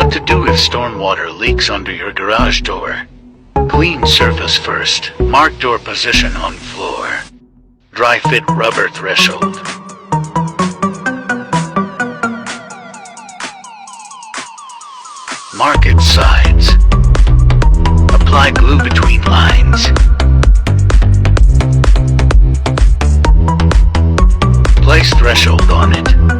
What to do if stormwater leaks under your garage door. Clean surface first. Mark door position on floor. Dry fit rubber threshold. Mark its sides. Apply glue between lines. Place threshold on it.